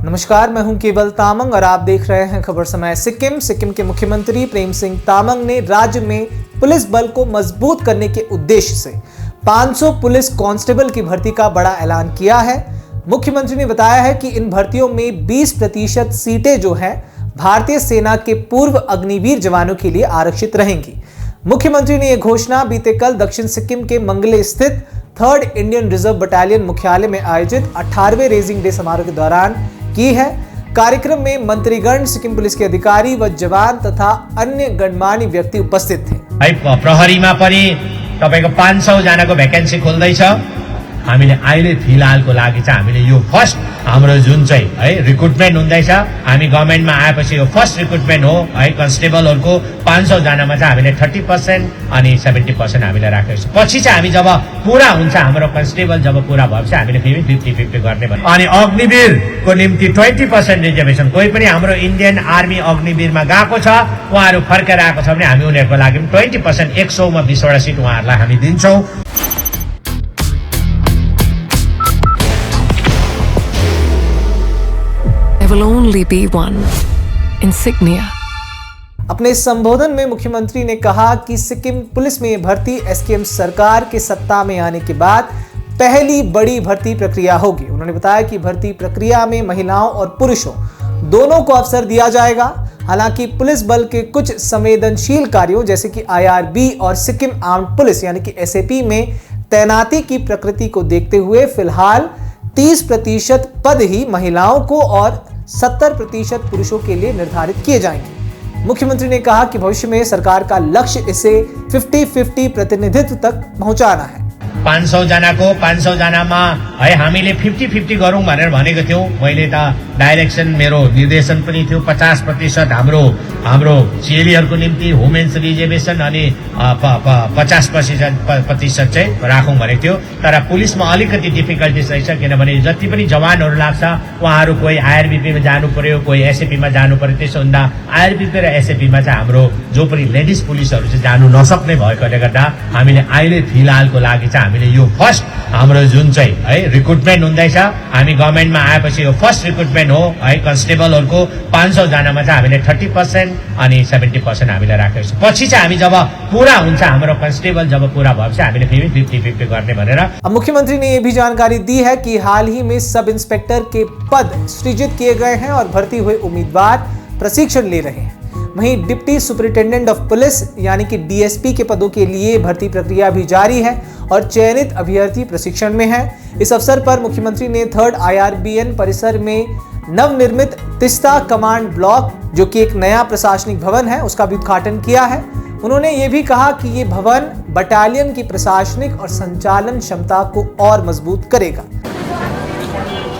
नमस्कार, मैं हूं केवल तामंग और आप देख रहे हैं खबर समय। सिक्किम के मुख्यमंत्री प्रेम सिंह तामंग ने राज्य में पुलिस बल को मजबूत करने के उद्देश्य से 500 पुलिस कांस्टेबल की भर्ती का बड़ा ऐलान किया है। मुख्यमंत्री ने बताया है कि इन भर्तियों में 20% सीटें जो हैं भारतीय सेना के पूर्व अग्निवीर जवानों के लिए आरक्षित रहेंगी। मुख्यमंत्री ने यह घोषणा बीते कल दक्षिण सिक्किम के मंगले स्थित 3rd इंडियन रिजर्व बटालियन मुख्यालय में आयोजित 18वें रेजिंग डे समारोह के दौरान की है। कार्यक्रम में मंत्रीगण, सिक्किम पुलिस के अधिकारी व जवान तथा अन्य गणमान्य व्यक्ति उपस्थित थे। प्रहरीमा पनि तपाईको 500 जनाको भ्याकेन्सी खोल्दैछ। हामीले अहिले फिलहालको लागि चाहिँ हामीले यो फर्स्ट हाम्रो जुन चाहिँ है रिक्रुटमेन्ट हुँदैछ, हामी गभर्नमेन्टमा आएपछि यो फर्स्ट रिक्रुटमेन्ट हो है। कन्स्टेबलहरुको 500 जनामा चाहिँ हामीले 30% अनि 70% हामीले राखेको छ। पछि चाहिँ हामी जब पूरा हुन्छ हाम्रो कन्स्टेबल जब पूरा भएपछि हामीले फेरि 50-50 गर्ने भने अनि अग्निवीरको निम्ति 20% रिजर्भेसन। कोही पनि हाम्रो इन्डियन आर्मी अग्निवीरमा गएको छ, उहाँहरु फर्केर आएको छ भने हामी उनीहरुको लागि 20% 100 मा 20 वटा सिट उहाँहरुलाई हामी दिन्छौं। Will only be one insignia. अपने संबोधन में मुख्यमंत्री ने कहा कि सिक्किम पुलिस में भर्ती एसकेएम सरकार के सत्ता में आने के बाद पहली बड़ी भर्ती प्रक्रिया होगी। उन्होंने बताया कि भर्ती प्रक्रिया में महिलाओं और पुरुषों दोनों को अवसर दिया जाएगा। हालांकि पुलिस बल के कुछ संवेदनशील कार्यों जैसे कि आईआरबी और सिक्किम आर्म्ड पुलिस यानी कि एसएपी में तैनाती की प्रकृति को देखते हुए फिलहाल 30% पद ही महिलाओं को और 70% पुरुषों के लिए निर्धारित किए जाएंगे। मुख्यमंत्री ने कहा कि भविष्य में सरकार का लक्ष्य इसे 50-50 प्रतिनिधित्व तक पहुंचाना है। 500 जनाको 500 जनामा है हामीले 50-50 गरौं भनेर भनेको थियौ। मैले त डाइरेक्सन मेरो निर्देशन पनि थियो 50% हाम्रो चेलीहरुको निम्ति वुमेन्स रिजर्भेसन अनि 50% चाहिँ राखौं भनेको थियो। तर पुलिसमा अलिकति डिफिकल्टीज रहेछ, किनभने जति पनि जवानहरु लाग्छ उहाँहरु कोही आईआरबी मा जानु पर्यो, कोही एसएपी मा जानु पर्यो। त्यसो हुँदा आईआरबी र एसएपी मा चाहिँ हाम्रो जो पनि लेडिज पुलिसहरु चाहिँ जानु नसक्ने भएकोले गर्दा हामीले अहिले फिलहालको लागि चाहिँ हामीले यो फर्स्ट हाम्रो जुन चाहिँ है रिक्रुटमेन्ट हुँदैछ, हामी गभर्नमेन्टमा आएपछि यो फर्स्ट रिक्रुटमेन्ट हो है। कन्स्टेबलहरुको 500 जनामा चाहिँ हामीले 30% अनि 70% हामीले राखेको छ। पछि चाहिँ हामी जब पूरा हुन्छ हाम्रो कन्स्टेबल जब पूरा भएपछि हामीले फेरि 50-50 गर्ने भनेर। अब मुख्यमंत्री ने यह भी जानकारी दी है कि हाल ही में सब इंस्पेक्टर के पद सृजित किए गए हैं और भर्ती हुए उम्मीदवार प्रशिक्षण ले रहे हैं। वहीं डिप्टी सुपरिटेंडेंट ऑफ पुलिस यानी कि डीएसपी के पदों के लिए भर्ती प्रक्रिया भी जारी है और चयनित अभ्यर्थी प्रशिक्षण में है। इस अवसर पर मुख्यमंत्री ने 3rd IRBN परिसर में नवनिर्मित तिस्ता कमांड ब्लॉक जो कि एक नया प्रशासनिक भवन है उसका भी उद्घाटन किया है। उन्होंने ये भी कहा कि ये भवन बटालियन की प्रशासनिक और संचालन क्षमता को और मजबूत करेगा।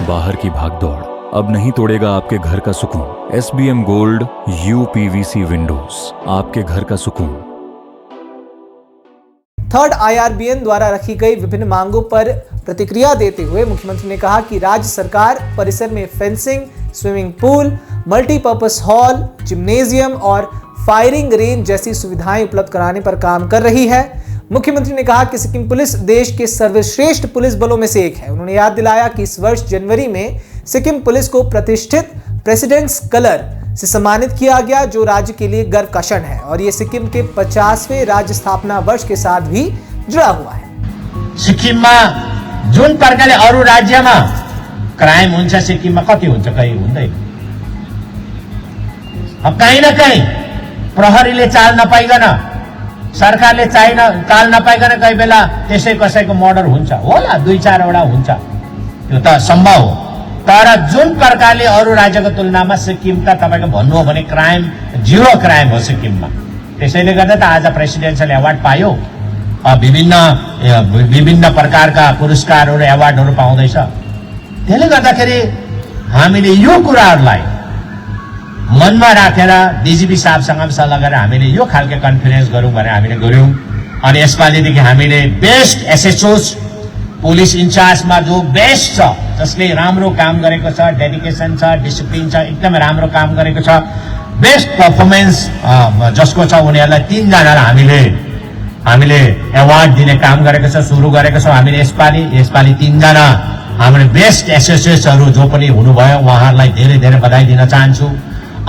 बाहर की भागदौड़ अब नहीं तोड़ेगा आपके घर का सुकून। SBM गोल्ड UPVC विंडोज, आपके घर का सुकून। 3rd IRBN द्वारा रखी गई विभिन्न मांगों पर प्रतिक्रिया देते हुए मुख्यमंत्री ने कहा कि राज्य सरकार परिसर में fencing, swimming pool, multipurpose hall, gymnasium और फायरिंग रेंज जैसी सुविधाएं उपलब्ध कराने पर काम कर रही है। मुख्यमंत्री ने कहा कि सिक्किम पुलिस देश के सर्वश्रेष्ठ पुलिस बलों में से एक है। उन्होंने याद दिलाया कि इस वर्ष जनवरी में सिक्किम पुलिस को प्रतिष्ठित प्रेसिडेंट्स कलर से सम्मानित किया गया जो राज्य के लिए गर्व का क्षण है और ये सिक्किम के 50वें राज्य स्थापना वर्ष के साथ भी जुड़ा हुआ है। सिक्किममा जुन प्रकारले अरु राज्यमा क्राइम हुन्छ सिक्किममा कति हुन्छ कहीं हुँदैन। अब कहीं न कहीं प्रहरीले चाल नपाइकन, सरकारले चाल नपाइकन कही बेला त्यसै कसैको मर्डर हुन्छ होला, 2-4 वटा हुन्छ, त्यो त सम्भव हो। तर जुन प्रकारले अरु राज्यको तुलनामा सिक्किम त तपाईको भन्नु हो भने क्राइम जीरो क्राइम हो सिक्किममा। त्यसैले गर्दा त आज प्रेसिडेन्शियल अवार्ड पायो, विभिन्न प्रकारका पुरस्कारहरु अवार्डहरु पाउँदैछ। त्यसले गर्दाखेरि हामीले यो कुराहरुलाई मनमा राखेर डीजीपी साहबसँग सल्लाह गरेर हामीले यो खालको कन्फरेन्स गरौँ भनेर हामीले गर्यौं। अनि यसपालिदेखि हामीले बेस्ट एसएचओस पुलिस इन्चार्जमा जो बेस्ट छ, जसले राम्रो काम गरेको छ, डेडिकेसन छ, डिसिप्लिन छ, एकदमै राम्रो काम गरेको छ, बेस्ट परफर्मेन्स जसको छ उनीहरुलाई 3 जनालाई हामीले अवार्ड दिने काम गरेको छ, सुरु गरेको छ। हामीले यसपालि 3 जना हाम्रो बेस्ट एसोसिएट्सहरू जो पनि हुनुभयो उहाँहरूलाई धेरै धेरै बधाई दिन चाहन्छु।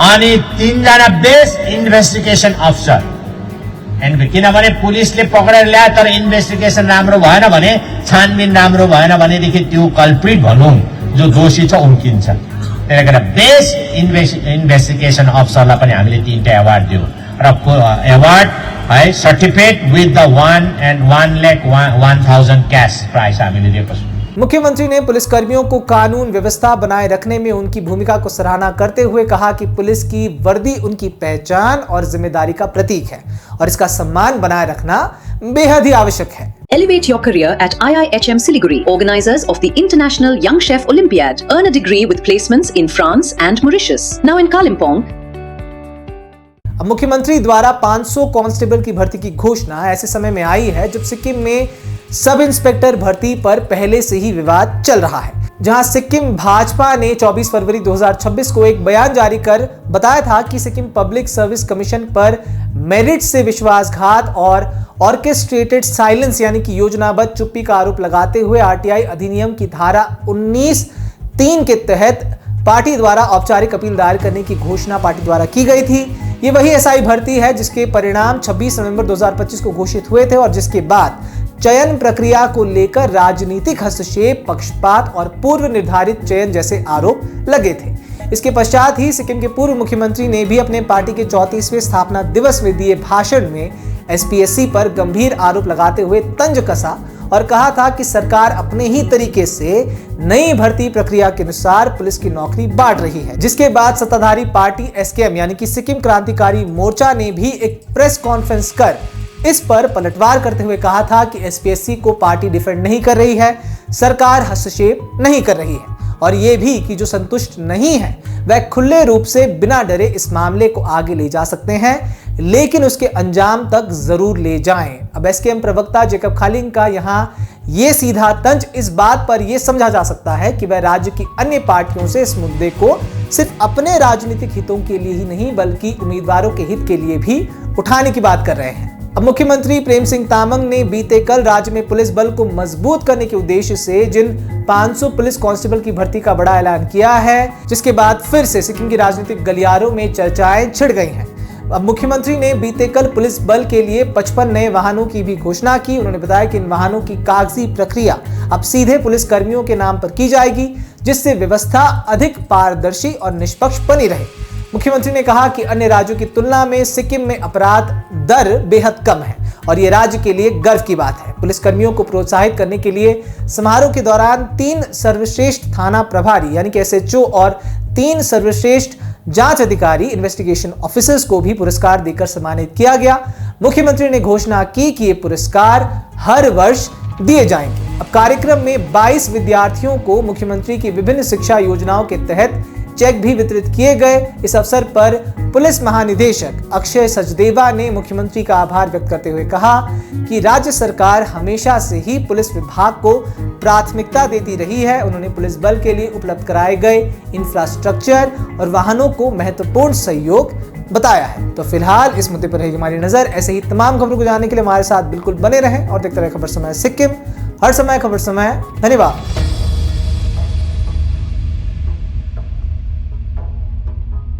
अनि 3 जना बेस्ट इन्भेस्टिगेसन अफिसर, किनभने पुलिसले पक्रेर ल्याए तर इन्भेस्टिगेसन राम्रो भएन भने, छानबिन राम्रो भएन भनेदेखि त्यो कल्प्रिट भनौँ जो दोषी छ उम्किन्छ। त्यसले गर्दा बेस्ट इन्भेस्टिगेसन अफिसरलाई पनि हामीले 3टा अवार्ड दियौँ र अवार्ड है certificate with the 1,01,000 cash prize हामीले दिएको छौँ। मुख्यमंत्री ने पुलिसकर्मियों को कानून व्यवस्था बनाए रखने में उनकी भूमिका को सराहना करते हुए कहा कि पुलिस की वर्दी उनकी पहचान और जिम्मेदारी का प्रतीक है और इसका सम्मान बनाए रखना बेहद ही आवश्यक है। Elevate your career at IIHM Siliguri, organizers of the International Young Chef Olympiad. Earn a degree with placements in France and Mauritius. Now in Kalimpong. अब मुख्यमंत्री द्वारा 500 कांस्टेबल की भर्ती की घोषणा ऐसे समय में आई है जब सिक्किम में सब इंस्पेक्टर भर्ती पर पहले से ही विवाद चल रहा है, जहां सिक्किम भाजपा ने 24 फरवरी 2026 को एक बयान जारी कर बताया था कि सिक्किम पब्लिक सर्विस कमीशन पर मेरिट से विश्वासघात और ऑर्केस्ट्रेटेड साइलेंस यानी कि योजनाबद्ध चुप्पी का आरोप लगाते हुए आरटीआई अधिनियम की धारा 19(3) के तहत पार्टी द्वारा औपचारिक अपील दायर करने की घोषणा पार्टी द्वारा की गई थी। ये वही एसआई भर्ती है जिसके परिणाम 26 नवंबर 2025 को घोषित हुए थे और जिसके बाद चयन प्रक्रिया को लेकर राजनीतिक हस्तक्षेप, पक्षपात और पूर्व निर्धारित चयन जैसे आरोप लगे थे। इसके पश्चात ही सिक्किम के पूर्व मुख्यमंत्री ने भी अपने पार्टी के 34वें स्थापना दिवस में दिए भाषण में एसपीएससी पर गंभीर आरोप लगाते हुए तंज कसा और कहा था कि सरकार अपने ही तरीके से नई भर्ती प्रक्रिया के अनुसार पुलिस की नौकरी बांट रही है। जिसके बाद सत्ताधारी पार्टी एसकेएम यानी कि सिक्किम क्रांतिकारी मोर्चा ने भी एक प्रेस कॉन्फ्रेंस कर इस पर पलटवार करते हुए कहा था कि एसपीएससी को पार्टी डिफेंड नहीं कर रही है, सरकार हस्तक्षेप नहीं कर रही है और ये भी कि जो संतुष्ट नहीं है वह खुले रूप से बिना डरे इस मामले को आगे ले जा सकते हैं, लेकिन उसके अंजाम तक जरूर ले जाएं। अब एसकेएम प्रवक्ता जेकब खालिंग का यहाँ ये सीधा तंज इस बात पर यह समझा जा सकता है कि वह राज्य की अन्य पार्टियों से इस मुद्दे को सिर्फ अपने राजनीतिक हितों के लिए ही नहीं बल्कि उम्मीदवारों के हित के लिए भी उठाने की बात कर रहे हैं। अब मुख्यमंत्री प्रेम सिंह तामंग ने बीते कल राज्य में पुलिस बल को मजबूत करने के उद्देश्य से जिन 500 पुलिस कांस्टेबल की भर्ती का बड़ा ऐलान किया है, जिसके बाद फिर से सिक्किम की राजनीतिक गलियारों में चर्चाएं छिड़ गई हैं। अब मुख्यमंत्री ने बीते कल पुलिस बल के लिए 55 नए वाहनों की भी घोषणा की। उन्होंने बताया कि इन वाहनों की कागजी प्रक्रिया अब सीधे पुलिस कर्मियों के नाम पर की जाएगी, जिससे व्यवस्था अधिक पारदर्शी और निष्पक्ष बनी रहे। मुख्यमंत्री ने कहा कि अन्य राज्यों की तुलना में सिक्किम में अपराध दर बेहद कम है और ये राज्य के लिए गर्व की बात है। पुलिस कर्मियों को प्रोत्साहित करने के लिए समारोह के दौरान 3 सर्वश्रेष्ठ थाना प्रभारी यानी कि एसएचओ और 3 सर्वश्रेष्ठ जांच अधिकारी इन्वेस्टिगेशन ऑफिसर्स को भी पुरस्कार देकर सम्मानित किया गया। मुख्यमंत्री ने घोषणा की कि ये पुरस्कार हर वर्ष दिए जाएंगे। अब कार्यक्रम में 22 विद्यार्थियों को मुख्यमंत्री की विभिन्न शिक्षा योजनाओं के तहत चेक भी वितरित किए गए। इस अवसर पर पुलिस महानिदेशक अक्षय सचदेवा ने मुख्यमंत्री का आभार व्यक्त करते हुए कहा कि राज्य सरकार हमेशा से ही पुलिस विभाग को प्राथमिकता देती रही है। उन्होंने पुलिस बल के लिए उपलब्ध कराए गए इंफ्रास्ट्रक्चर और वाहनों को महत्वपूर्ण सहयोग बताया है। तो फिलहाल इस मुद्दे पर रहेगी हमारी नजर। ऐसे ही तमाम खबरों को जानने के लिए हमारे साथ बिल्कुल बने रहें और देखते रहे खबर समय सिक्किम, हर समय खबर समय। धन्यवाद।